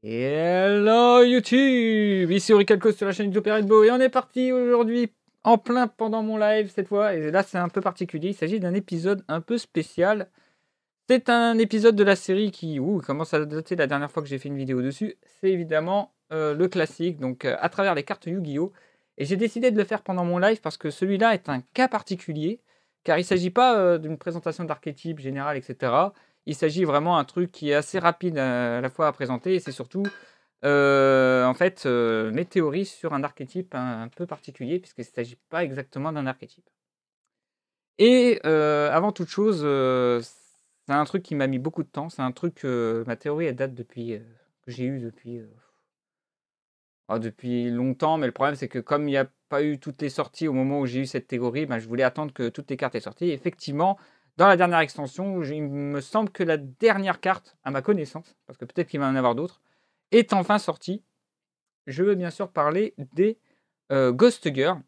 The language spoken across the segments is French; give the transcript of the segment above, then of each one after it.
Hello YouTube, ici Auricalco sur la chaîne YouTube Rainbow et on est parti aujourd'hui en plein pendant mon live cette fois et là c'est un peu particulier, il s'agit d'un épisode un peu spécial. C'est un épisode de la série qui commence à dater la dernière fois que j'ai fait une vidéo dessus, c'est évidemment le classique, donc à travers les cartes Yu-Gi-Oh! Et j'ai décidé de le faire pendant mon live parce que celui-là est un cas particulier, car il ne s'agit pas d'une présentation d'archétype général, etc. Il s'agit vraiment d'un truc qui est assez rapide à la fois à présenter et c'est surtout en fait, mes théories sur un archétype un peu particulier puisqu'il ne s'agit pas exactement d'un archétype. Et avant toute chose, c'est un truc qui m'a mis beaucoup de temps. C'est un truc, ma théorie elle date depuis, que j'ai eu depuis longtemps, mais le problème c'est que comme il n'y a pas eu toutes les sorties au moment où j'ai eu cette théorie, ben, je voulais attendre que toutes les cartes aient sorti. Effectivement, dans la dernière extension, il me semble que la dernière carte, à ma connaissance, parce que peut-être qu'il va y en avoir d'autres, est enfin sortie. Je veux bien sûr parler des Ghost Girls.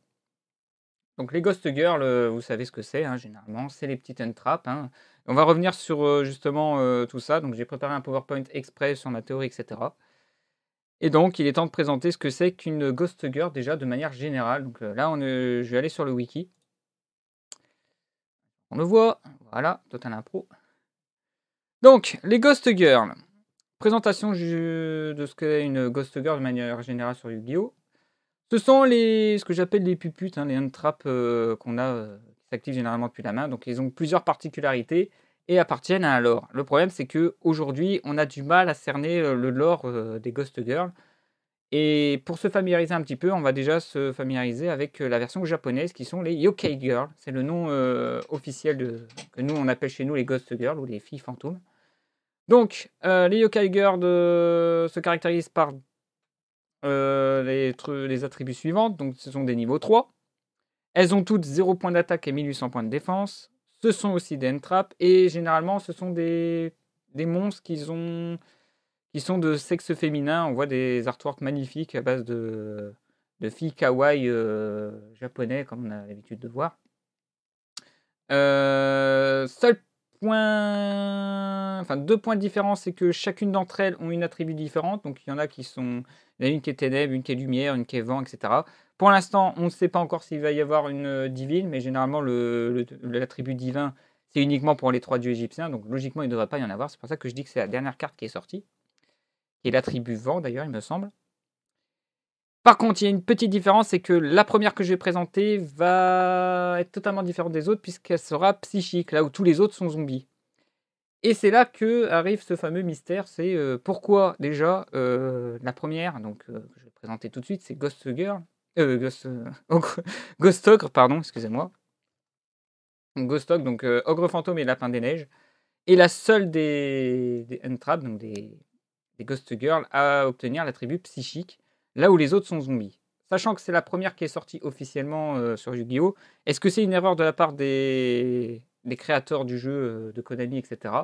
Donc les Ghost Girls, vous savez ce que c'est, hein, généralement, c'est les petites entraps, hein. On va revenir sur justement tout ça. Donc j'ai préparé un PowerPoint exprès sur ma théorie, etc. Et donc il est temps de présenter ce que c'est qu'une Ghost Girl déjà de manière générale. Donc là, je vais aller sur le wiki. On le voit, voilà, Total Impro. Donc les Ghost Girls. Présentation de ce qu'est une Ghost Girl de manière générale sur Yu-Gi-Oh! Ce sont ce que j'appelle les puputes, hein, les untraps qu'on a, qui s'activent généralement depuis la main. Donc ils ont plusieurs particularités et appartiennent à un lore. Le problème, c'est qu'aujourd'hui, on a du mal à cerner le lore des Ghost Girls. Et pour se familiariser un petit peu, on va déjà se familiariser avec la version japonaise, qui sont les Yokai Girls. C'est le nom officiel que nous, on appelle chez nous les Ghost Girls ou les filles fantômes. Donc, les Yokai Girls se caractérisent par les attributs suivants, donc ce sont des niveaux 3. Elles ont toutes 0 points d'attaque et 1800 points de défense. Ce sont aussi des entraps et généralement ce sont des monstres qui sont de sexe féminin. On voit des artworks magnifiques à base de filles kawaii japonais comme on a l'habitude de voir. Seul point, enfin 2 points de différence, c'est que chacune d'entre elles ont une attribut différente. Donc il y en a qui sont, il y en a une qui est ténèbres, une qui est lumière, une qui est vent, etc. Pour l'instant, on ne sait pas encore s'il va y avoir une divine, mais généralement l'attribut divin, c'est uniquement pour les 3 dieux égyptiens. Donc logiquement, il ne devrait pas y en avoir. C'est pour ça que je dis que c'est la dernière carte qui est sortie, qui est l'attribut vent d'ailleurs, il me semble. Par contre, il y a une petite différence, c'est que la première que je vais présenter va être totalement différente des autres puisqu'elle sera psychique, là où tous les autres sont zombies. Et c'est là que arrive ce fameux mystère, c'est pourquoi déjà la première, donc que je vais présenter tout de suite, c'est Ghost Girl, Ghost Ogre, pardon, excusez-moi. Ghost Ogre, donc Ogre Fantôme et Lapin des Neiges, est la seule des Entrap, donc des Ghost Girls, à obtenir l'attribut psychique, là où les autres sont zombies. Sachant que c'est la première qui est sortie officiellement sur Yu-Gi-Oh! Est-ce que c'est une erreur de la part des créateurs du jeu, de Konami, etc.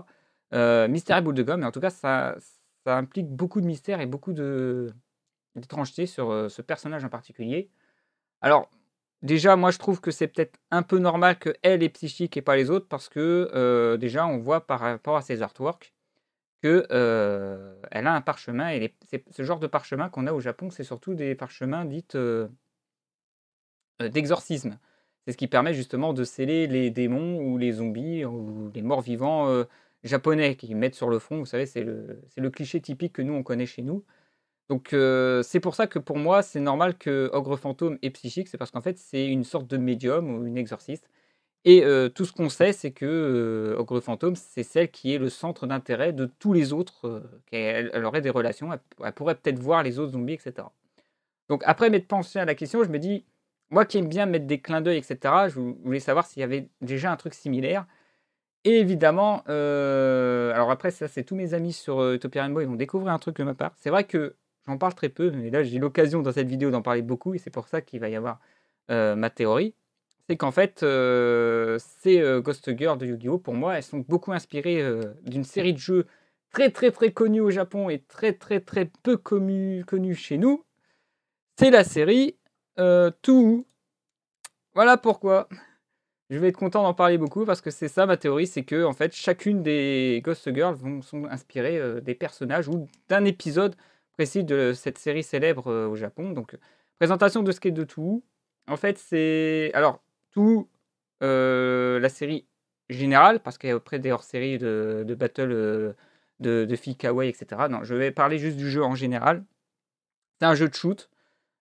Mystère et boule de gomme, mais en tout cas, ça implique beaucoup de mystère et beaucoup d'étrangeté sur ce personnage en particulier. Alors, déjà, moi, je trouve que c'est peut-être un peu normal qu'elle est psychique et pas les autres, parce que déjà, on voit par rapport à ses artworks que, elle a un parchemin et c'est ce genre de parchemin qu'on a au Japon, c'est surtout des parchemins dites, d'exorcisme. C'est ce qui permet justement de sceller les démons ou les zombies ou les morts vivants, japonais qu'ils mettent sur le front. Vous savez, c'est le cliché typique que nous, on connaît chez nous. Donc c'est pour ça que pour moi, c'est normal que Ogre Fantôme est psychique. C'est parce qu'en fait, c'est une sorte de médium ou une exorciste. Et tout ce qu'on sait, c'est que Ogre Fantôme, c'est celle qui est le centre d'intérêt de tous les autres, elle aurait des relations, elle pourrait peut-être voir les autres zombies, et cetera. Donc après m'être pensé à la question, je me dis, moi qui aime bien mettre des clins d'œil, et cetera, je voulais savoir s'il y avait déjà un truc similaire. Et évidemment, alors après ça, c'est tous mes amis sur Utopia Rainbow, ils vont découvrir un truc de ma part. C'est vrai que j'en parle très peu, mais là j'ai l'occasion dans cette vidéo d'en parler beaucoup et c'est pour ça qu'il va y avoir ma théorie. C'est qu'en fait, ces Ghost Girls de Yu-Gi-Oh! Pour moi, elles sont beaucoup inspirées d'une série de jeux très très très connue au Japon et très très très peu connue chez nous. C'est la série Touhou. Voilà pourquoi. Je vais être content d'en parler beaucoup parce que c'est ça ma théorie, c'est que en fait chacune des Ghost Girls sont inspirées des personnages ou d'un épisode précis de cette série célèbre, au Japon. Donc, présentation de Skate de Touu. En fait, c'est alors Touu, la série générale, parce qu'après des hors-séries de battle, de filles kawaii et cetera. Non, je vais parler juste du jeu en général. C'est un jeu de shoot,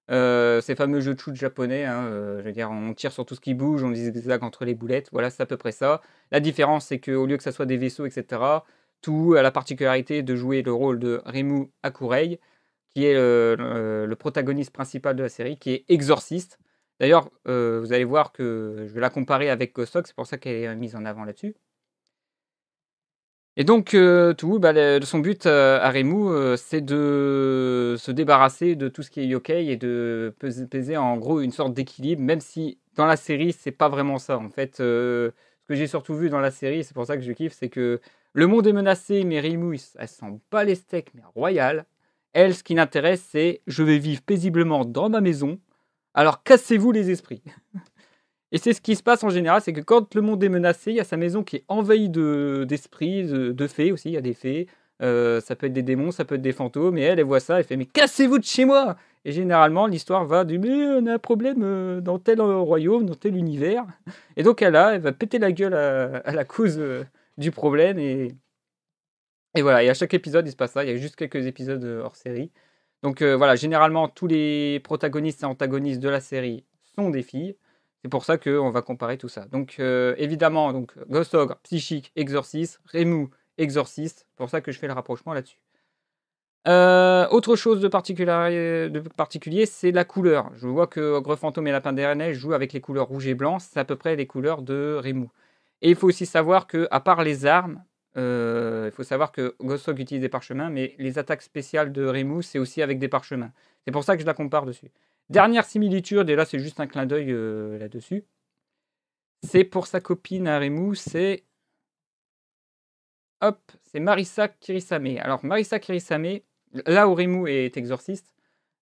ces fameux jeux de shoot japonais, hein, je veux dire, on tire sur tout ce qui bouge, on zigzague entre les boulettes, voilà, c'est à peu près ça. La différence, c'est qu'au lieu que ça soit des vaisseaux et cetera, Touu a la particularité de jouer le rôle de Reimu Hakurei, qui est, le protagoniste principal de la série, qui est exorciste. D'ailleurs, vous allez voir que je vais la comparer avec Ghost Dog, c'est pour ça qu'elle est, mise en avant là-dessus. Et donc, Touu, bah, son but, à Reimu, c'est de se débarrasser de tout ce qui est yokai et de peser en gros une sorte d'équilibre, même si dans la série, c'est pas vraiment ça. En fait, ce que j'ai surtout vu dans la série, c'est pour ça que je kiffe, c'est que le monde est menacé, mais Reimu, elle s'en bat les steaks, mais royal. Elle, ce qui l'intéresse, c'est: «Je vais vivre paisiblement dans ma maison, alors cassez-vous les esprits». Et c'est ce qui se passe en général, c'est que quand le monde est menacé, il y a sa maison qui est envahie d'esprits, de fées aussi, il y a des fées, ça peut être des démons, ça peut être des fantômes et elle voit ça, elle fait: «Mais cassez-vous de chez moi!» Et généralement l'histoire va du: «Mais on a un problème, dans tel, royaume, dans tel univers» et donc elle va péter la gueule à la cause, du problème et voilà et à chaque épisode, il se passe ça. Il y a juste quelques épisodes, hors série. Donc voilà, généralement tous les protagonistes et antagonistes de la série sont des filles. C'est pour ça qu'on va comparer tout ça. Donc évidemment, donc Ghost Ogre, Psychique, Exorciste, Reimu, Exorciste. C'est pour ça que je fais le rapprochement là-dessus. Autre chose de particulier, c'est la couleur. Je vois que Ogre Fantôme et Lapin des Neiges jouent avec les couleurs rouge et blanc. C'est à peu près les couleurs de Reimu. Et il faut aussi savoir que, à part les armes, il faut savoir que Ghost Dog utilise des parchemins, mais les attaques spéciales de Reimu, c'est aussi avec des parchemins. C'est pour ça que je la compare dessus. Dernière similitude, et là c'est juste un clin d'œil là-dessus, c'est pour sa copine à Reimu, c'est hop, c'est Marisa Kirisame. Alors Marisa Kirisame, là où Reimu est exorciste,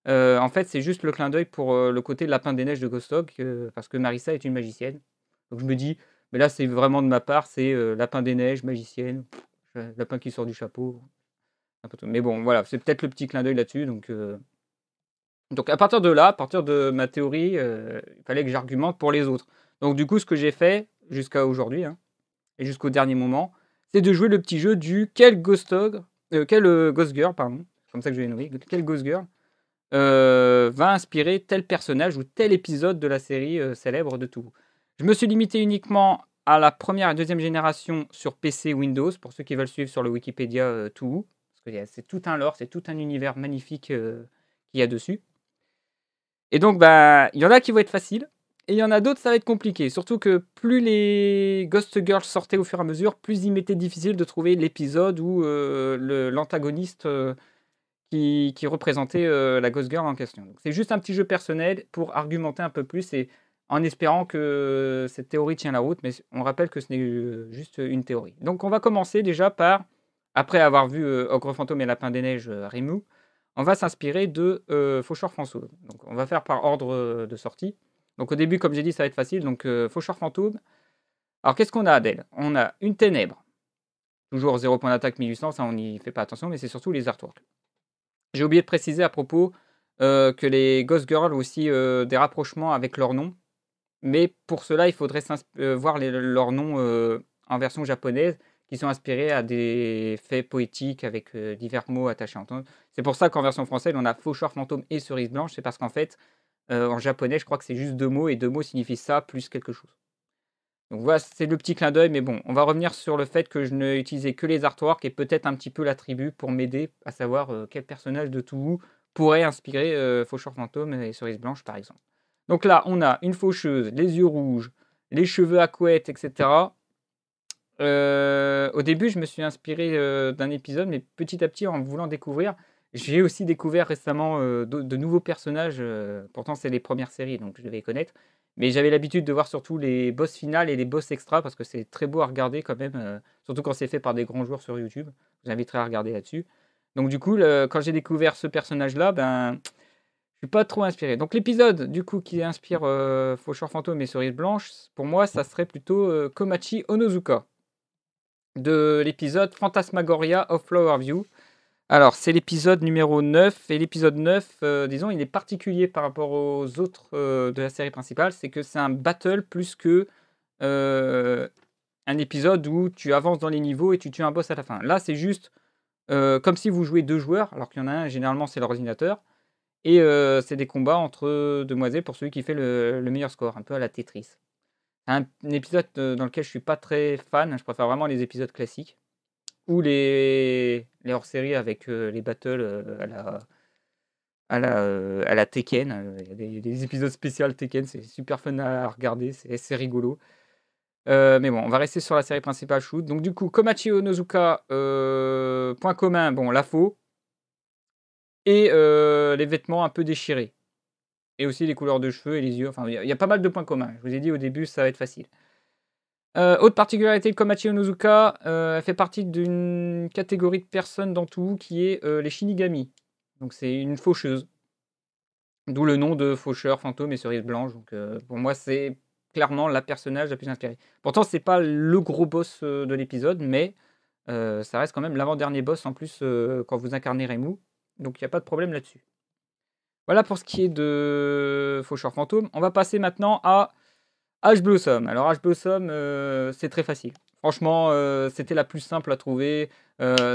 en fait c'est juste le clin d'œil pour le côté lapin des neiges de Ghost Dog, parce que Marisa est une magicienne. Donc je me dis, mais là c'est vraiment de ma part, c'est lapin des neiges, magicienne, lapin qui sort du chapeau. Un peu tout. Mais bon, voilà, c'est peut-être le petit clin d'œil là-dessus. Donc à partir de là, à partir de ma théorie, il fallait que j'argumente pour les autres. Donc du coup, ce que j'ai fait jusqu'à aujourd'hui, hein, et jusqu'au dernier moment, c'est de jouer le petit jeu du quel Ghost Ogre, quel Ghost Girl, pardon, c'est comme ça que je l'ai nommé, quel Ghost Girl va inspirer tel personnage ou tel épisode de la série célèbre de tout. Je me suis limité uniquement à la première et deuxième génération sur PC Windows, pour ceux qui veulent suivre sur le Wikipédia tout, parce que c'est tout un lore, c'est tout un univers magnifique qu'il y a dessus. Et donc, bah, il y en a qui vont être faciles, et il y en a d'autres, ça va être compliqué. Surtout que plus les Ghost Girls sortaient au fur et à mesure, plus il m'était difficile de trouver l'épisode où l'antagoniste qui représentait la Ghost Girl en question. Donc, c'est juste un petit jeu personnel pour argumenter un peu plus et en espérant que cette théorie tient la route, mais on rappelle que ce n'est juste une théorie. Donc, on va commencer déjà par, après avoir vu Ogre Fantôme et Lapin des Neiges, Reimu, on va s'inspirer de Faucheur Fantôme. Donc, on va faire par ordre de sortie. Donc, au début, comme j'ai dit, ça va être facile. Donc, Faucheur Fantôme. Alors, qu'est-ce qu'on a d'elle? On a une ténèbre. Toujours 0 point d'attaque 1800, ça on n'y fait pas attention, mais c'est surtout les artworks. J'ai oublié de préciser à propos que les Ghost Girls ont aussi des rapprochements avec leurs noms. Mais pour cela, il faudrait voir leurs noms en version japonaise qui sont inspirés à des faits poétiques avec divers mots attachés en temps. C'est pour ça qu'en version française, on a Faucheur Fantôme et Cerise Blanche. C'est parce qu'en fait, en japonais, je crois que c'est juste 2 mots et 2 mots signifient ça plus quelque chose. Donc voilà, c'est le petit clin d'œil, mais bon, on va revenir sur le fait que je n'ai utilisé que les artworks et peut-être un petit peu la tribu pour m'aider à savoir quel personnage de Touu pourrait inspirer Faucheur Fantôme et Cerise Blanche, par exemple. Donc là, on a une faucheuse, les yeux rouges, les cheveux à couette, etc. Au début, je me suis inspiré d'un épisode, mais petit à petit, en voulant découvrir, j'ai aussi découvert récemment de nouveaux personnages. Pourtant, c'est les premières séries, donc je devais les connaître. Mais j'avais l'habitude de voir surtout les boss finales et les boss extra parce que c'est très beau à regarder quand même, surtout quand c'est fait par des grands joueurs sur YouTube. Je vous inviterai à regarder là-dessus. Donc du coup, quand j'ai découvert ce personnage-là, ben, je suis pas trop inspiré. Donc l'épisode du coup qui inspire Faucheur Fantôme et Cerise Blanche, pour moi, ça serait plutôt Komachi Onozuka de l'épisode Phantasmagoria of Flower View. Alors, c'est l'épisode numéro 9 et l'épisode 9, disons, il est particulier par rapport aux autres, de la série principale. C'est que c'est un battle plus que, heu, un épisode où tu avances dans les niveaux et tu tues un boss à la fin. Là, c'est juste, comme si vous jouez 2 joueurs, alors qu'il y en a un, généralement, c'est l'ordinateur et c'est des combats entre demoiselles pour celui qui fait le meilleur score, un peu à la Tetris. Un épisode, dans lequel je suis pas très fan, je préfère vraiment les épisodes classiques ou les hors-séries avec, les battles, à la Tekken, il y a des épisodes spéciaux Tekken, c'est super fun à regarder, c'est rigolo. Mais bon, on va rester sur la série principale shoot. Donc du coup, Komachi Onozuka, point commun, bon, la faux et les vêtements un peu déchirés et aussi les couleurs de cheveux et les yeux, enfin, il y a pas mal de points communs. Je vous ai dit au début, ça va être facile. Autre particularité de Komachi Onozuka, elle fait partie d'une catégorie de personnes dans tout qui est, les Shinigami. Donc c'est une faucheuse. D'où le nom de Faucheur, Fantôme et Cerise Blanche, donc pour moi, c'est clairement la personnage la plus inspirée. Pourtant, c'est pas le gros boss, de l'épisode, mais ça reste quand même l'avant-dernier boss en plus, quand vous incarnez Reimu, donc il y a pas de problème là-dessus. Voilà pour ce qui est de Faucheur Fantôme. On va passer maintenant à Ash Blossom. Alors Ash Blossom, c'est très facile. Franchement, c'était la plus simple à trouver,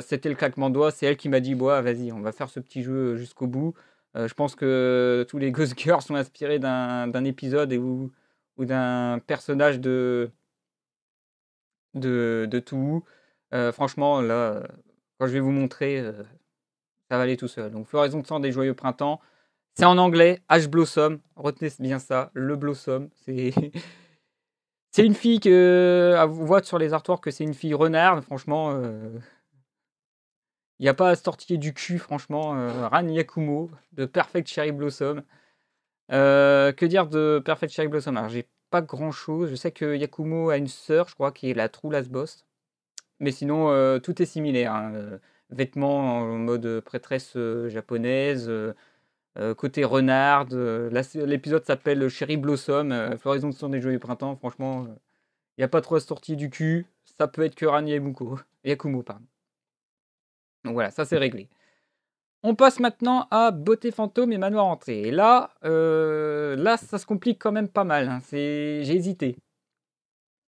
c'était le claquement de doigts. C'est elle qui m'a dit: «Bois, vas-y, on va faire ce petit jeu jusqu'au bout». Je pense que tous les Ghost Girls sont inspirés d'un épisode ou d'un personnage de Touhou. Franchement là, quand je vais vous montrer, ça va aller tout seul. Donc Floraison de sang des joyeux printemps, c'est en anglais, Ash Blossom, retenez bien ça, le Blossom, c'est c'est une fille que on voit sur les artworks que c'est une fille renard, franchement, il y a pas à se tortiller du cul franchement, Ran Yakumo de Perfect Cherry Blossom. Que dire de Perfect Cherry Blossom? Alors j'ai pas grand chose, je sais que Yakumo a une sœur, je crois, qui est la True Last Boss, mais sinon, tout est similaire, hein, vêtements en mode prêtresse, japonaise, côté renarde, l'épisode s'appelle Cherry Blossom, floraison de sang des joyeux printemps, franchement, il y a pas trop à se tortiller du cul, ça peut être que Ran Yakumo, pardon. Donc voilà, ça c'est réglé. On passe maintenant à Beauté fantôme et Manoir hanté et là, là ça se complique quand même pas mal, hein, j'ai hésité.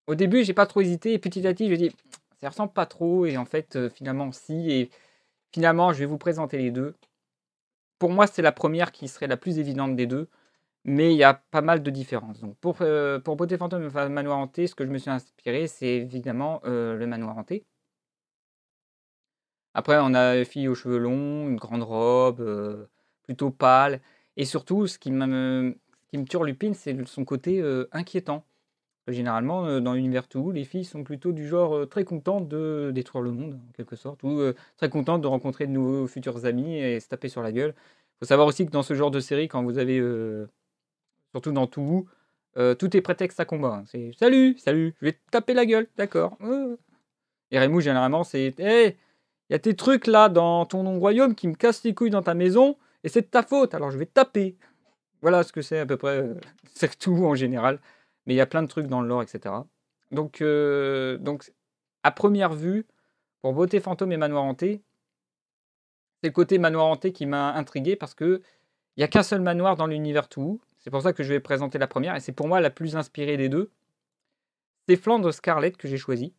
Au début, j'ai pas trop hésité et petit à petit, je me dis: «Ça ressemble pas trop» et en fait, finalement si et finalement, je vais vous présenter les 2. Pour moi, c'est la première qui serait la plus évidente des 2, mais il y a pas mal de différences. Donc pour Beauté fantôme et Manoir hanté, ce que je me suis inspiré, c'est évidemment, le Manoir hanté. Après, on a une fille aux cheveux longs, une grande robe, plutôt pâle et surtout ce qui me turlupine, c'est son côté, inquiétant. Généralement, dans l'univers Too, les filles sont plutôt du genre, très contentes de détruire le monde, en quelque sorte, ou, très contentes de rencontrer de nouveaux futurs amis et se taper sur la gueule. Faut savoir aussi que dans ce genre de série, quand vous avez, surtout dans Too, tout est prétexte à combat, hein. C'est: «Salut, salut, je vais te taper la gueule, d'accord, et Reimu généralement c'est: «Hé, il y a tes trucs là dans ton royaume qui me cassent les couilles dans ta maison et c'est de ta faute, alors je vais te taper». Voilà ce que c'est à peu près, c'est tout en général, mais il y a plein de trucs dans le lore et cetera. Donc à première vue, pour Beauté fantôme et Manoir hanté, c'est le côté Manoir hanté qui m'a intrigué parce qu'il y a qu'un seul manoir dans l'univers Too. C'est pour ça que je vais présenter la première et c'est pour moi la plus inspirée des 2. C'est Flandre Scarlet que j'ai choisi.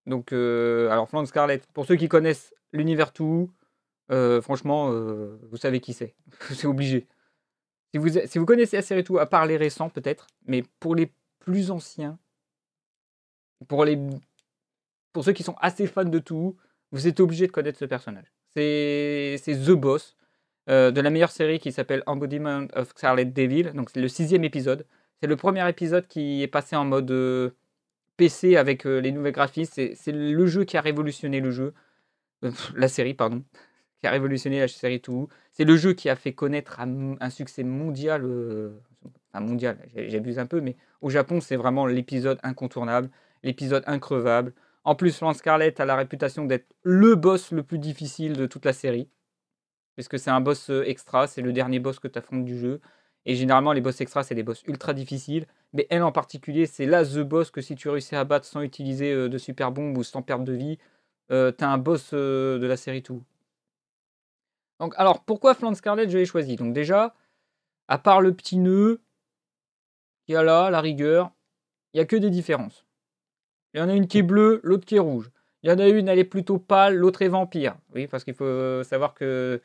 Donc alors Flandre Scarlet, pour ceux qui connaissent l'univers Too, franchement, vous savez qui c'est. C'est obligé. Si vous connaissez la série Too, à part les récents peut-être, mais pour les plus anciens, pour les pour ceux qui sont assez fans de Too, vous êtes obligés de connaître ce personnage. C'est the boss, de la meilleure série qui s'appelle Embodiment of Scarlet Devil, donc c'est le 6e épisode. C'est le premier épisode qui est passé en mode, PC avec, les nouvelles graphismes. C'est le jeu qui a révolutionné le jeu, la série pardon, qui a révolutionné la série Too. C'est le jeu qui a fait connaître un succès mondial, enfin mondial, j'abuse un peu, mais au Japon, c'est vraiment l'épisode incontournable, l'épisode increvable. En plus, Lance Scarlett a la réputation d'être le boss le plus difficile de toute la série, puisque c'est un boss, extra, c'est le dernier boss que tu affrontes du jeu et généralement les boss extras, c'est des boss ultra difficiles, mais elle en particulier, c'est la the boss que si tu réussis à battre sans utiliser, de super bombes ou sans perte de vie, tu un boss, de la série Too. Donc, alors, pourquoi Flan Scarlett je l'ai choisi? Donc déjà, à part le petit nœud qu'il y a là, à la rigueur, il y a que des différences. Il y en a une qui est bleue, l'autre qui est rouge. Il y en a une, elle est plutôt pâle, l'autre est vampire. Oui, parce qu'il faut savoir que,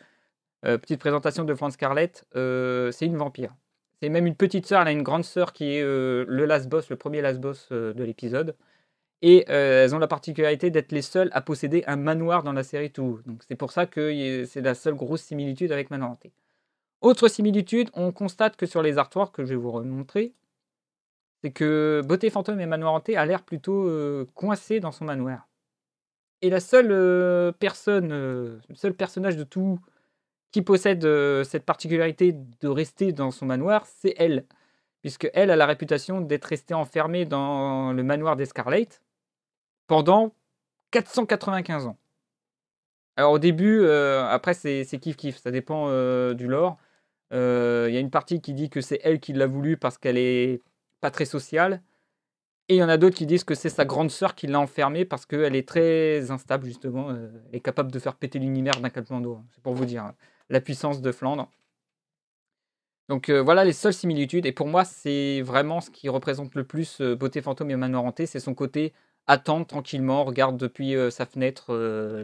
petite présentation de Flan Scarlett, c'est une vampire. C'est même une petite sœur, elle a une grande sœur qui est le last boss, le premier last boss de l'épisode. Et elles ont la particularité d'être les seules à posséder un manoir dans la série tout. Donc c'est pour ça que c'est la seule grosse similitude avec Manoir Hanté. Autre similitude, on constate que sur les artworks que je vais vous remontrer, c'est que Beauté Fantôme et Manoir Hanté a l'air plutôt coincé dans son manoir. Et la seule personne, le seul personnage de tout qui possède cette particularité de rester dans son manoir, c'est elle. Puisque elle a la réputation d'être restée enfermée dans le manoir des Scarlet pendant 495 ans. Alors au début, après c'est kiff-kiff, ça dépend du lore. Il y a une partie qui dit que c'est elle qui l'a voulu parce qu'elle est pas très sociale. Et il y en a d'autres qui disent que c'est sa grande sœur qui l'a enfermée parce qu'elle est très instable, justement. Elle est capable de faire péter l'univers d'un claquement d'eau. C'est pour vous dire la puissance de Flandre. Donc voilà les seules similitudes. Et pour moi, c'est vraiment ce qui représente le plus Beauté Fantôme et Manoir Hanté. C'est son côté attendre tranquillement, regarde depuis sa fenêtre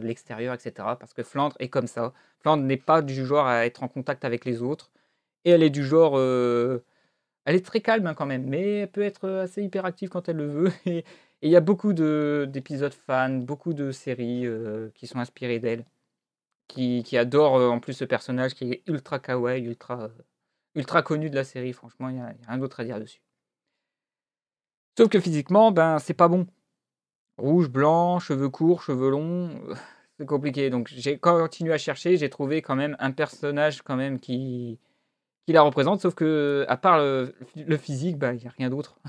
l'extérieur, etc. Parce que Flandre est comme ça. Flandre n'est pas du genre à être en contact avec les autres. Et elle est du genre... elle est très calme quand même, mais elle peut être assez hyperactive quand elle le veut. Et il y a beaucoup d'épisodes fans, beaucoup de séries qui sont inspirées d'elle, qui adorent en plus ce personnage qui est ultra kawaii, ultra connu de la série. Franchement, il n'y a rien d'autre à dire dessus. Sauf que physiquement, ben c'est pas bon. Rouge, blanc, cheveux courts, cheveux longs, c'est compliqué. Donc j'ai continué à chercher, j'ai trouvé quand même un personnage quand même qui la représente, sauf que à part le physique, bah, il n'y a rien d'autre.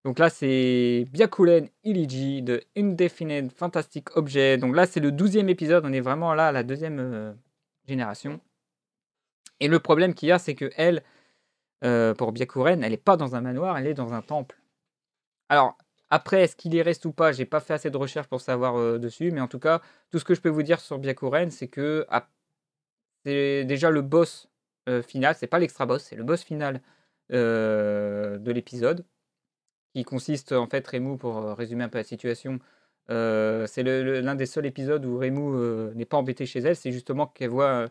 Donc là, c'est Byakuren Iliji de Indefinite Fantastic Object. Donc là, c'est le 12e épisode, on est vraiment là à la deuxième génération. Et le problème qu'il y a, c'est que elle, pour Byakuren, elle n'est pas dans un manoir, elle est dans un temple. Alors, après, est-ce qu'il y reste ou pas? J'ai pas fait assez de recherches pour savoir dessus, mais en tout cas, tout ce que je peux vous dire sur Byakuren, c'est que c'est déjà le boss final, c'est pas l'extra boss, c'est le boss final de l'épisode, qui consiste en fait, Reimu, pour résumer un peu la situation, c'est l'un des seuls épisodes où Reimu n'est pas embêté chez elle, c'est justement qu'elle voit,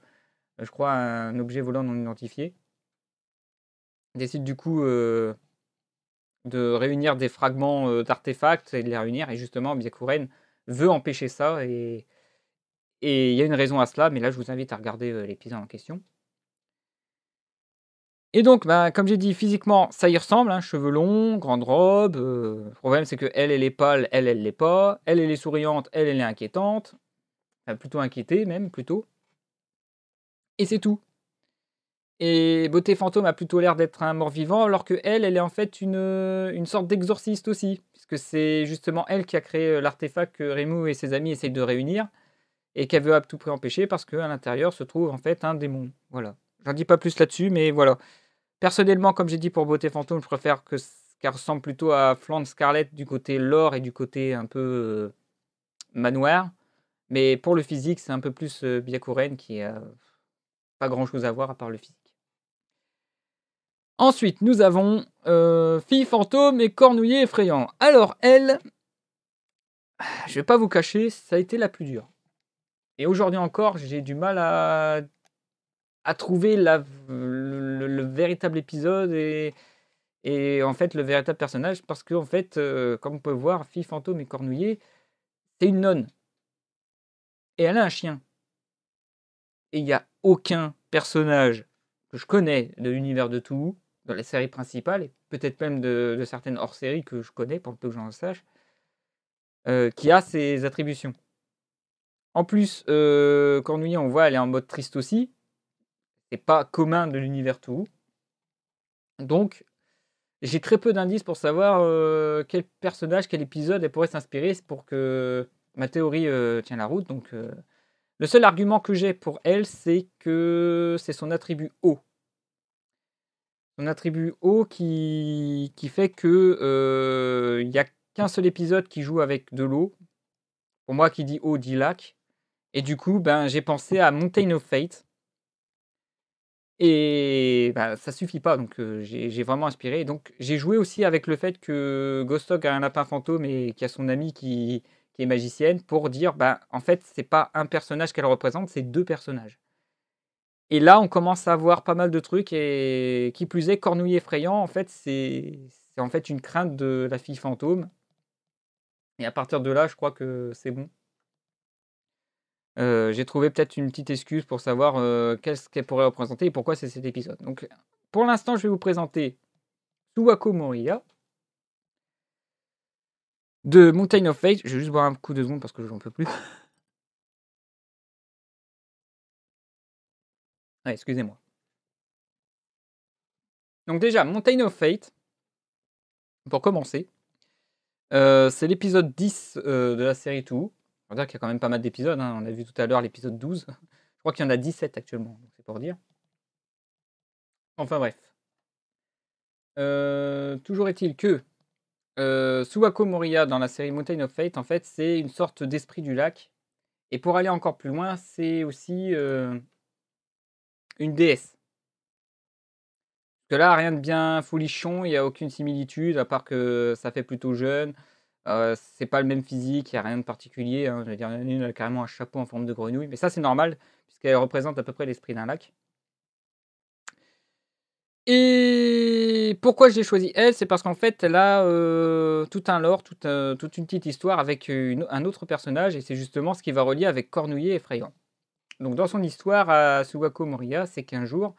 je crois, un objet volant non identifié. Elle décide du coup de réunir des fragments d'artefacts et de les réunir, et justement Byakuren veut empêcher ça, et il y a une raison à cela, mais là je vous invite à regarder l'épisode en question. Et donc, bah, comme j'ai dit, physiquement, ça y ressemble, hein, cheveux longs, grande robe. Le problème, c'est qu'elle, elle est pâle, elle l'est pas. Elle est souriante, elle est inquiétante. Enfin, plutôt inquiétée, même, plutôt. Et c'est tout. Et Beauté Fantôme a plutôt l'air d'être un mort-vivant, alors que elle est en fait une sorte d'exorciste aussi. Puisque c'est justement elle qui a créé l'artefact que Reimu et ses amis essayent de réunir, et qu'elle veut à tout prix empêcher, parce qu'à l'intérieur se trouve en fait un démon. Voilà. J'en dis pas plus là-dessus, mais voilà. Personnellement, comme j'ai dit pour Beauté Fantôme, je préfère qu'elle ressemble plutôt à Flan Scarlett du côté lore et du côté un peu manoir. Mais pour le physique, c'est un peu plus Byakuren qui a pas grand chose à voir à part le physique. Ensuite, nous avons Fille Fantôme et Cornouiller Effrayant. Alors, elle, je vais pas vous cacher, ça a été la plus dure. Et aujourd'hui encore, j'ai du mal à trouver le véritable épisode et en fait le véritable personnage, parce que en fait, comme on peut voir, Fille Fantôme et Cornouiller, c'est une nonne. Et elle a un chien. Et il n'y a aucun personnage que je connais de l'univers de Touhou, dans la série principale, et peut-être même de certaines hors-séries que je connais, pour peu que j'en sache, qui a ces attributions. En plus, Cornouiller, on voit, elle est en mode triste aussi. C'est pas commun de l'univers Touhou. Donc, j'ai très peu d'indices pour savoir quel personnage, quel épisode elle pourrait s'inspirer pour que ma théorie tienne la route. Donc, le seul argument que j'ai pour elle, c'est que c'est son attribut eau. Son attribut eau qui fait que il n'y a qu'un seul épisode qui joue avec de l'eau. Pour moi, qui dit eau dit lac. Et du coup, ben, j'ai pensé à Mountain of Fate, Et bah, ça suffit pas, donc j'ai vraiment inspiré. Donc j'ai joué aussi avec le fait que Ghost Dog a un lapin fantôme et qu'il y a son amie qui est magicienne pour dire, bah, en fait, c'est pas un personnage qu'elle représente, c'est 2 personnages. Et là, on commence à voir pas mal de trucs et qui plus est, Cornouiller effrayant, en fait, c'est en fait une crainte de la fille fantôme et à partir de là, je crois que c'est bon. J'ai trouvé peut-être une petite excuse pour savoir, qu'est-ce qu'elle pourrait représenter et pourquoi c'est cet épisode. Donc, pour l'instant, je vais vous présenter Suwako Moriya de Mountain of Fate. Je vais juste boire un coup de secondes parce que j'en peux plus. Ouais, excusez-moi. Donc déjà, Mountain of Fate, pour commencer, c'est l'épisode 10, de la série Two. On va dire qu'il y a quand même pas mal d'épisodes, hein. On a vu tout à l'heure l'épisode 12. Je crois qu'il y en a 17 actuellement, donc c'est pour dire. Enfin bref. Toujours est-il que, Suwako Moriya dans la série Mountain of Fate, en fait, c'est une sorte d'esprit du lac et pour aller encore plus loin, c'est aussi, une déesse. Que là, rien de bien folichon, il y a aucune similitude à part que ça fait plutôt jeune. C'est pas le même physique, il y a rien de particulier, hein. Je veux dire, il y en a une, elle a carrément un chapeau en forme de grenouille, mais ça, c'est normal puisqu'elle représente à peu près l'esprit d'un lac. Et pourquoi je l'ai choisie elle? C'est parce qu'en fait, elle a, tout un lore, toute une petite histoire avec, un autre personnage et c'est justement ce qui va relier avec Cornouiller effrayant. Donc dans son histoire à Suwako Moriya, c'est qu'un jour,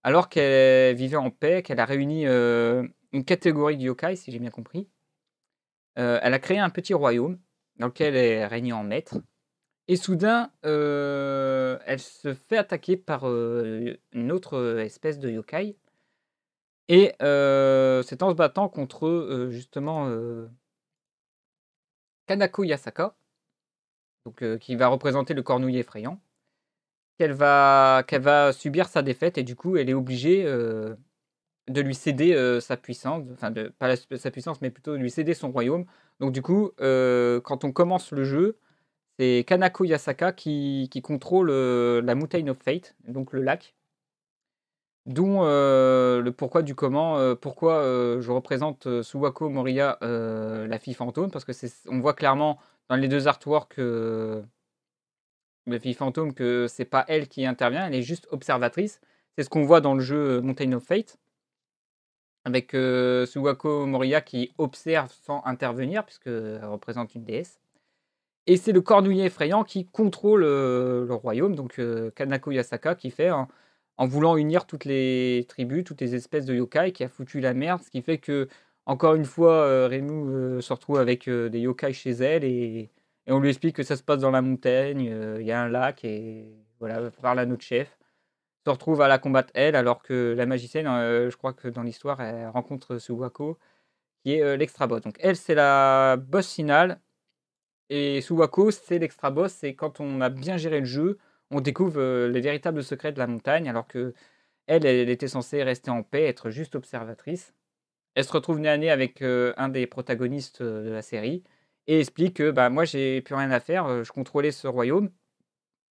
alors qu'elle vivait en paix, qu'elle a réuni, une catégorie de yokai, si j'ai bien compris, elle a créé un petit royaume dans lequel elle régnait en maître et soudain, elle se fait attaquer par, une autre, espèce de yokai et c'est en se battant contre, justement, Kanako Yasaka, donc qui va représenter le cornouiller effrayant, qu'elle va subir sa défaite et du coup, elle est obligée, de lui céder, sa puissance, enfin de pas sa puissance, mais plutôt de lui céder son royaume. Donc du coup, quand on commence le jeu, c'est Kanako Yasaka qui contrôle, la Mountain of Fate, donc le lac. Dont, le pourquoi du comment, pourquoi, je représente, Suwako Moriya, la fille fantôme, parce que on voit clairement dans les 2 artworks, la fille fantôme que c'est pas elle qui intervient, elle est juste observatrice. C'est ce qu'on voit dans le jeu, Mountain of Fate, avec, Suwako Moriya qui observe sans intervenir puisqu'elle représente une déesse et c'est le cornouiller effrayant qui contrôle, le royaume, donc Kanako Yasaka qui fait en voulant unir toutes les tribus, toutes les espèces de yokai, qui a foutu la merde. Ce qui fait que encore une fois, Reimu, se retrouve avec, des yokai chez elle et on lui explique que ça se passe dans la montagne, il y a un lac et voilà, parle à notre chef. Se retrouve à la combattre elle, alors que la magicienne, je crois que dans l'histoire, elle rencontre Suwako qui est, l'extra boss. Donc elle, c'est la boss finale et Suwako, c'est l'extra boss, c'est quand on a bien géré le jeu, on découvre, les véritables secrets de la montagne, alors qu'elle, elle était censée rester en paix, être juste observatrice. Elle se retrouve nez à nez avec, un des protagonistes, de la série et explique que: «Bah, moi, j'ai plus rien à faire, je contrôlais ce royaume,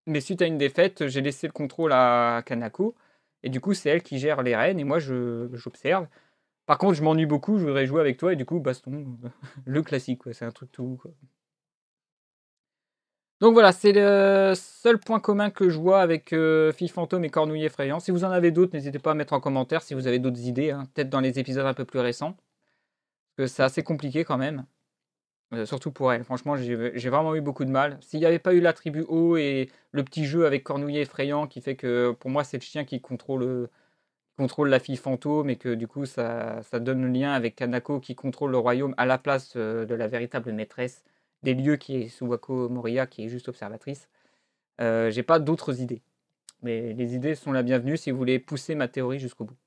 mais suite à une défaite, j'ai laissé le contrôle à Kanako et du coup, c'est elle qui gère les rênes et moi, j'observe. Par contre, je m'ennuie beaucoup, je voudrais jouer avec toi» et du coup, baston, le classique, quoi, c'est un truc tout, quoi. Donc voilà, c'est le seul point commun que je vois avec, Fille Fantôme et Cornouiller Effrayant. Si vous en avez d'autres, n'hésitez pas à mettre en commentaire si vous avez d'autres idées, hein, peut-être dans les épisodes un peu plus récents, parce que c'est assez compliqué quand même, surtout pour elle. Franchement, j'ai vraiment eu beaucoup de mal. S'il n'y avait pas eu la tribu O et le petit jeu avec Cornouiller Effrayant qui fait que, pour moi, c'est le chien qui contrôle la Fille Fantôme et que du coup ça donne le lien avec Kanako qui contrôle le royaume à la place, de la véritable maîtresse des lieux qui est Suwako Moriya qui est juste observatrice. J'ai pas d'autres idées. Mais les idées sont la bienvenue si vous voulez pousser ma théorie jusqu'au bout.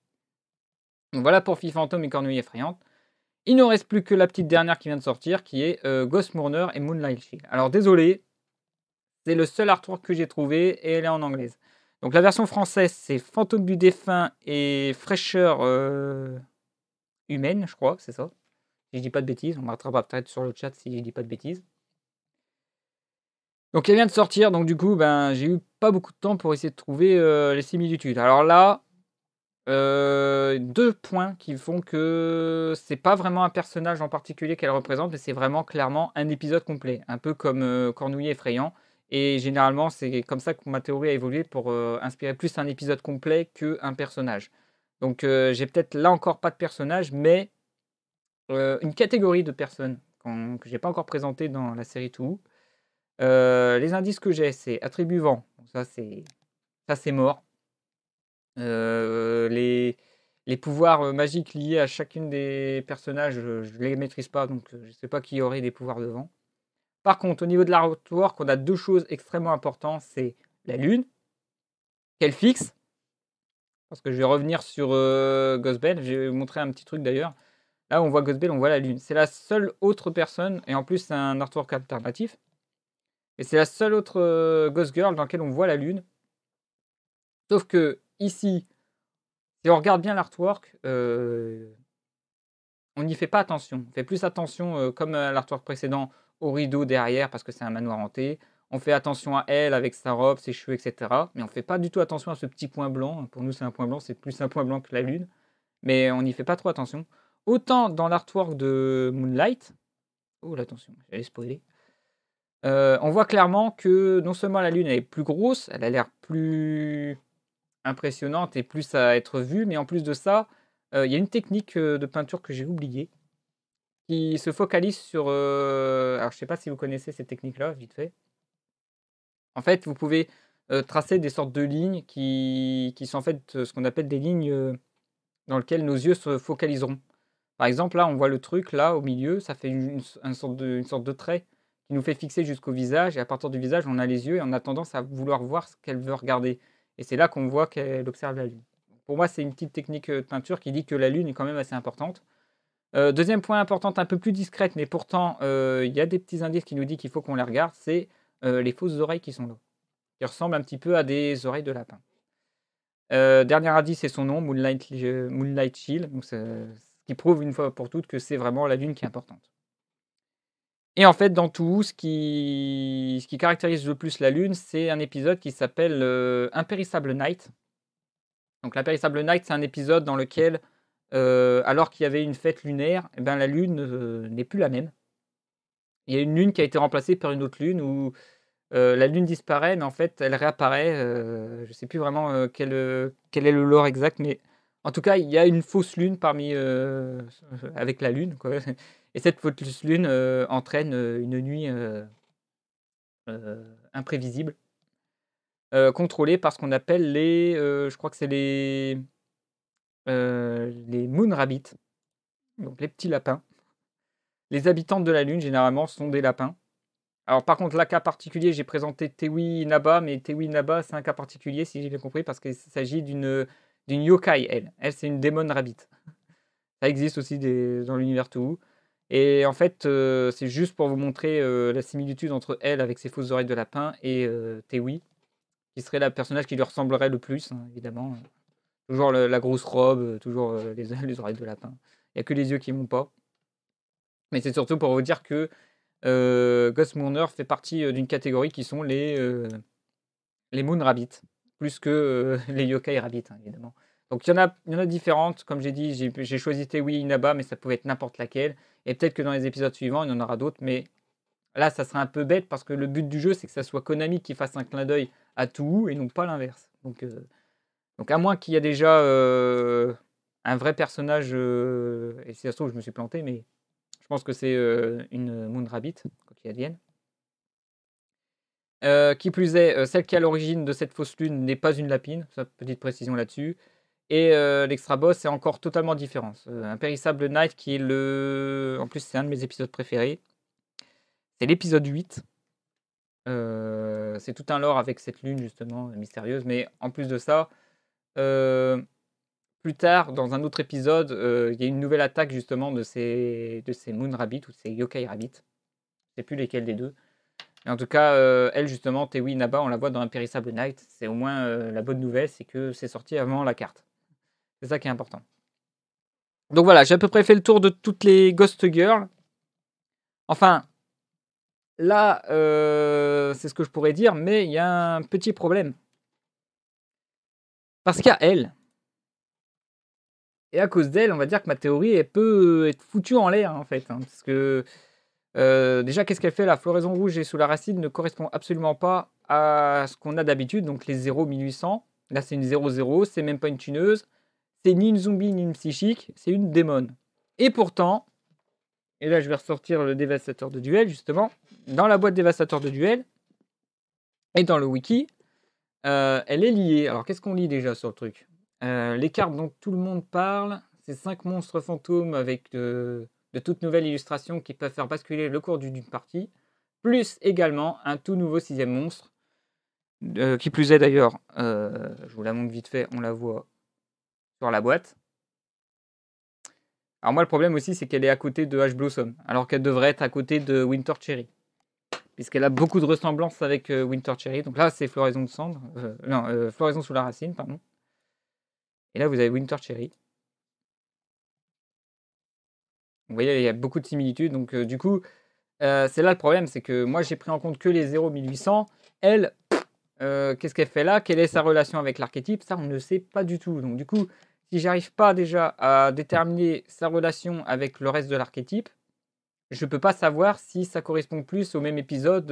Donc voilà pour Fille Fantôme et Cornouille Effrayante. Il ne reste plus que la petite dernière qui vient de sortir qui est, Ghost Mourner et Moonlight Shield. Alors désolé, c'est le seul artwork que j'ai trouvé et elle est en anglaise. Donc la version française, c'est Fantôme du défunt et fraîcheur, humaine, je crois, c'est ça. Si je dis pas de bêtises, on m'attrapera peut-être sur le chat si je dis pas de bêtises. Donc elle vient de sortir, donc du coup, ben, j'ai eu pas beaucoup de temps pour essayer de trouver, les similitudes. Alors là, 2 points qui font que c'est pas vraiment un personnage en particulier qu'elle représente, mais c'est vraiment clairement un épisode complet, un peu comme, Cornouiller effrayant et généralement, c'est comme ça que ma théorie a évolué pour, inspirer plus un épisode complet qu'un personnage. Donc, j'ai peut-être là encore pas de personnage, mais, une catégorie de personnes que j'ai pas encore présentées dans la série Too. Les indices que j'ai, c'est attribut vent, donc ça c'est mort. Les pouvoirs, magiques liés à chacune des personnages, je les maîtrise pas, donc je sais pas qui aurait des pouvoirs de vent. Par contre, au niveau de l'artwork, on a 2 choses extrêmement importantes, c'est la lune, qu'elle fixe, parce que je vais revenir sur, Ghost Bell, je vais montrer un petit truc d'ailleurs. Là, on voit Ghost Bell, on voit la lune. C'est la seule autre personne et en plus c'est un artwork alternatif et c'est la seule autre, Ghost Girl dans laquelle on voit la lune. Sauf qu'ici, si on regarde bien l'artwork, on n'y fait pas attention. On fait plus attention, comme à l'artwork précédent, au rideau derrière parce que c'est un manoir hanté. On fait attention à elle avec sa robe, ses cheveux, et cetera. Mais on fait pas du tout attention à ce petit point blanc. Pour nous, c'est un point blanc, c'est plus un point blanc que la lune. Mais on n'y fait pas trop attention. Autant dans l'artwork de Moonlight. Oh là, attention, j'allais spoiler. On voit clairement que non seulement la lune elle est plus grosse, elle a l'air plus impressionnante et plus à être vue, mais en plus de ça, il y a une technique, de peinture que j'ai oubliée, qui se focalise sur, alors je sais pas si vous connaissez cette technique-là, vite fait? En fait, vous pouvez, tracer des sortes de lignes qui sont en fait, ce qu'on appelle des lignes, dans lesquelles nos yeux se focaliseront. Par exemple, là, on voit le truc là, au milieu, ça fait une sorte de trait qui nous fait fixer jusqu'au visage et à partir du visage, on a les yeux et on a tendance à vouloir voir ce qu'elle veut regarder et c'est là qu'on voit qu'elle observe la lune. Pour moi, c'est une petite technique, de peinture qui dit que la lune est quand même assez importante. 2e point importante, un peu plus discrète, mais pourtant, il y a des petits indices qui nous disent qu'il faut qu'on les regarde, c'est, les fausses oreilles qui sont là, qui ressemblent un petit peu à des oreilles de lapin. Dernier indice, c'est son nom, Moonlight Shield, donc ce qui prouve une fois pour toutes que c'est vraiment la lune qui est importante. Et en fait, dans tout, ce qui caractérise le plus la lune, c'est un épisode qui s'appelle, Impérissable Night. Donc l'Impérissable Night, c'est un épisode dans lequel, alors qu'il y avait une fête lunaire, et ben, la lune, n'est plus la même. Il y a une lune qui a été remplacée par une autre lune où, la lune disparaît, mais en fait, elle réapparaît, je sais plus vraiment, quel est le lore exact, mais en tout cas, il y a une fausse lune parmi, avec la lune, quoi et cette fausse lune, entraîne, une nuit, imprévisible, contrôlée par ce qu'on appelle je crois que c'est les Moon Rabbits, donc les petits lapins. Les habitantes de la lune, généralement, sont des lapins. Alors par contre, là, cas particulier, j'ai présenté Tewi Naba, mais Tewi Naba, c'est un cas particulier, si j'ai bien compris, parce qu'il s'agit d'une yokai, elle. Elle, c'est une Demon Rabbit. Ça existe aussi dans l'univers Touhou. Et en fait, c'est juste pour vous montrer, la similitude entre elle, avec ses fausses oreilles de lapin, et Tewi, qui serait le personnage qui lui ressemblerait le plus, hein, évidemment. Toujours la grosse robe, toujours, les oreilles de lapin. Il y a que les yeux qui vont pas. Mais c'est surtout pour vous dire que Ghost Mooner fait partie, d'une catégorie qui sont les Moon Rabbits, plus que, les Yokai Rabbits, hein, évidemment. Donc il y en a différentes, comme j'ai dit, j'ai choisi Tewi Inaba, mais ça pouvait être n'importe laquelle et peut-être que dans les épisodes suivants, il y en aura d'autres, mais là, ça serait un peu bête parce que le but du jeu, c'est que ça soit Konami qui fasse un clin d'œil à Touhou et non pas l'inverse. Donc à moins qu'il y ait déjà, un vrai personnage, et si ça se trouve, je me suis planté, mais je pense que c'est, une Moon Rabbit, quoi qu'il advienne. Qui plus est, celle qui est à l'origine de cette fausse lune n'est pas une lapine, ça petite précision là-dessus et l'extra boss est encore totalement différent. Impérissable Night qui est en plus, c'est un de mes épisodes préférés. C'est l'épisode 8. C'est tout un lore avec cette lune justement, mystérieuse, mais en plus de ça, heu, plus tard dans un autre épisode, il y a une nouvelle attaque justement de ces Moon Rabbit ou de ces Yokai Rabbit. Je sais plus lesquels des 2. Et en tout cas, elle justement, Tewi Naba, on la voit dans Impérissable Night. C'est au moins, la bonne nouvelle, c'est que c'est sorti avant la carte. C'est ça qui est important. Donc voilà, j'ai à peu près fait le tour de toutes les Ghost Girls. Enfin, là, c'est ce que je pourrais dire, mais il y a un petit problème. Parce qu'il y a elle. Et à cause d'elle, on va dire que ma théorie, elle peut être foutue en l'air, en fait. Hein, parce que, déjà, qu'est-ce qu'elle fait là? Floraison rouge et sous la racine ne correspond absolument pas à ce qu'on a d'habitude, donc les 0 1800. Là, c'est une 0-0, c'est même pas une tuneuse. C'est ni une zombie, ni une psychique, c'est une démone. Et pourtant, et là, je vais ressortir le dévastateur de duel, justement. Dans la boîte dévastateur de duel, et dans le wiki, elle est liée. Alors, qu'est-ce qu'on lit déjà sur le truc? Les cartes dont tout le monde parle, c'est 5 monstres fantômes avec de toutes nouvelles illustrations qui peuvent faire basculer le cours d'une partie, plus également un tout nouveau 6e monstre, qui plus est d'ailleurs, je vous la montre vite fait, on la voit sur la boîte. Alors moi, le problème aussi, c'est qu'elle est à côté de Ash Blossom, alors qu'elle devrait être à côté de Winter Cherry, puisqu'elle a beaucoup de ressemblances avec Winter Cherry. Donc là, c'est Floraison de cendre, Floraison sous la racine, pardon. Et là, vous avez Winter Cherry. Vous voyez, il y a beaucoup de similitudes. Donc du coup, c'est là le problème, c'est que moi, j'ai pris en compte que les 0-1800. Elle, qu'est-ce qu'elle fait là? Quelle est sa relation avec l'archétype? Ça, on ne sait pas du tout. Donc du coup, si j'arrive pas déjà à déterminer sa relation avec le reste de l'archétype, je peux pas savoir si ça correspond plus au même épisode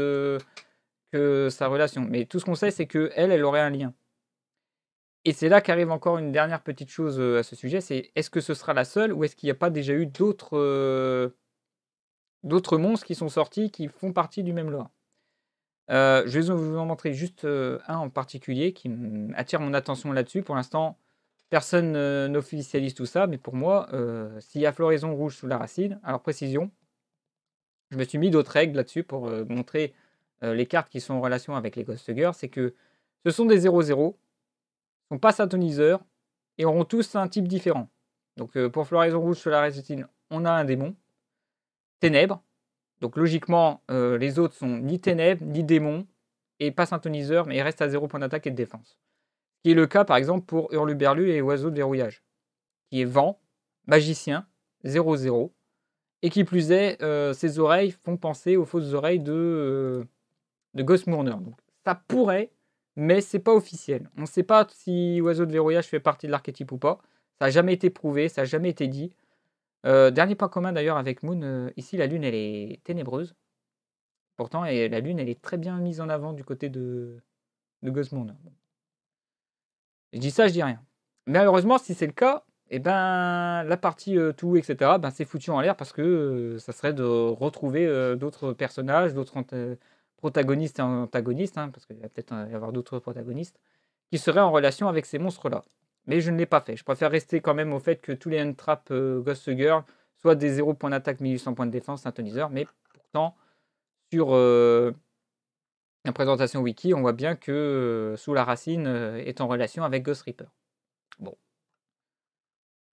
que sa relation. Mais tout ce qu'on sait, c'est qu'elle, elle aurait un lien. Et c'est là qu'arrive encore une dernière petite chose à ce sujet, c'est est-ce que ce sera la seule ou est-ce qu'il n'y a pas déjà eu d'autres monstres qui sont sortis qui font partie du même lore? Je vais vous en montrer juste un en particulier qui attire mon attention là-dessus. Pour l'instant, personne n'officialise tout ça, mais pour moi, s'il y a floraison rouge sous la racine, alors précision, je me suis mis d'autres règles là-dessus pour montrer les cartes qui sont en relation avec les Ghost Huggers, c'est que ce sont des 0-0, sont pas syntoniseurs et auront tous un type différent. Donc pour floraison rouge sous la racine, on a un démon, ténèbres. Donc logiquement, les autres sont ni ténèbres, ni démons, et pas syntoniseurs, mais ils restent à 0 point d'attaque et de défense. Ce qui est le cas par exemple pour Hurluberlu et Oiseau de verrouillage, qui est vent, magicien, 0-0, et qui plus est, ses oreilles font penser aux fausses oreilles de Ghost Mourner. Donc ça pourrait, mais c'est pas officiel. On ne sait pas si Oiseau de verrouillage fait partie de l'archétype ou pas. Ça n'a jamais été prouvé, ça n'a jamais été dit. Dernier point commun d'ailleurs avec Moon, ici la lune elle est ténébreuse. Pourtant la lune elle est très bien mise en avant du côté de Ghost Mourner. Je dis ça, je dis rien. Mais malheureusement, si c'est le cas, et ben la partie tout, etc., ben, c'est foutu en l'air parce que ça serait de retrouver d'autres personnages, d'autres protagonistes et antagonistes, hein, parce qu'il va peut-être y avoir d'autres protagonistes, qui seraient en relation avec ces monstres-là. Mais je ne l'ai pas fait. Je préfère rester quand même au fait que tous les N-Trap Ghost Hugger soient des 0 points d'attaque, 1800 points de défense, syntoniseurs, mais pourtant, sur la présentation wiki, on voit bien que Sous la Racine est en relation avec Ghost Reaper. Bon.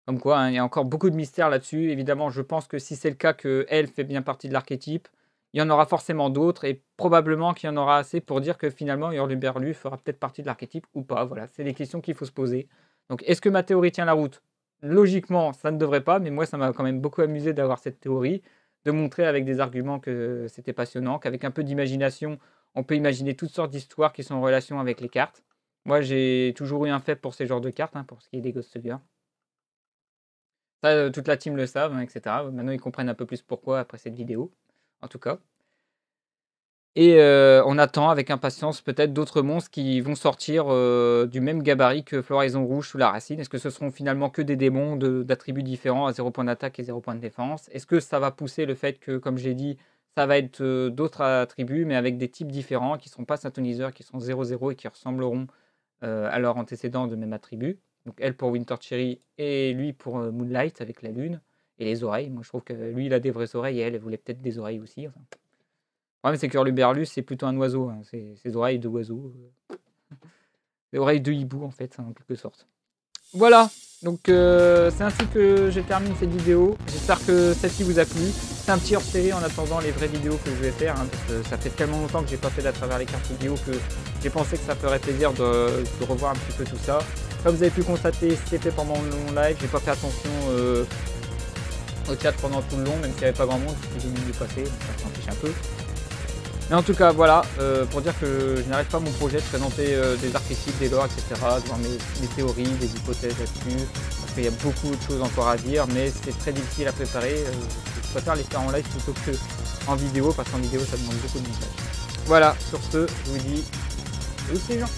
Comme quoi, hein, il y a encore beaucoup de mystères là-dessus. Évidemment, je pense que si c'est le cas qu'elle fait bien partie de l'archétype, il y en aura forcément d'autres et probablement qu'il y en aura assez pour dire que finalement Hurluberlu fera peut-être partie de l'archétype ou pas. Voilà, c'est des questions qu'il faut se poser. Donc, est-ce que ma théorie tient la route? Logiquement, ça ne devrait pas, mais moi, ça m'a quand même beaucoup amusé d'avoir cette théorie, de montrer avec des arguments que c'était passionnant, qu'avec un peu d'imagination, on peut imaginer toutes sortes d'histoires qui sont en relation avec les cartes. Moi, j'ai toujours eu un fait pour ces genres de cartes, hein, pour ce qui est des Ghost Huggers. Ça, toute la team le savent, hein, etc. Maintenant, ils comprennent un peu plus pourquoi après cette vidéo, en tout cas. Et on attend avec impatience peut-être d'autres monstres qui vont sortir du même gabarit que Floraison Rouge sous la racine. Est-ce que ce seront finalement que des démons d'attributs différents à 0 point d'attaque et 0 point de défense? Est-ce que ça va pousser le fait que, comme j'ai dit, ça va être d'autres attributs, mais avec des types différents, qui ne seront pas syntoniseurs, qui seront 0-0 et qui ressembleront à leurs antécédents de même attribut? Donc elle pour Winter Cherry et lui pour Moonlight avec la lune et les oreilles. Moi je trouve que lui il a des vraies oreilles et elle voulait peut-être des oreilles aussi. Enfin. Le problème c'est que Hurluberlu c'est plutôt un oiseau, hein. C'est ses oreilles de oiseau. Les oreilles de hibou en fait, en quelque sorte. Voilà, donc c'est ainsi que je termine cette vidéo. J'espère que celle-ci vous a plu. C'est un petit hors-série en attendant les vraies vidéos que je vais faire, hein, parce que ça fait tellement longtemps que j'ai pas fait à travers les cartes vidéo que j'ai pensé que ça ferait plaisir de revoir un petit peu tout ça. Comme vous avez pu constater, c'était fait pendant mon live, j'ai pas fait attention au chat pendant tout le long, même s'il n'y avait pas grand monde, j'ai mis du passé, donc ça s'en fiche un peu. Mais en tout cas, voilà, pour dire que je n'arrête pas mon projet de présenter des archétypes, des lores, etc., de voir mes théories, des hypothèses là-dessus, parce qu'il y a beaucoup de choses encore à dire, mais c'est très difficile à préparer. Je préfère les faire en live plutôt qu'en vidéo, parce qu'en vidéo, ça demande beaucoup de montage. Voilà, sur ce, je vous dis salut les gens.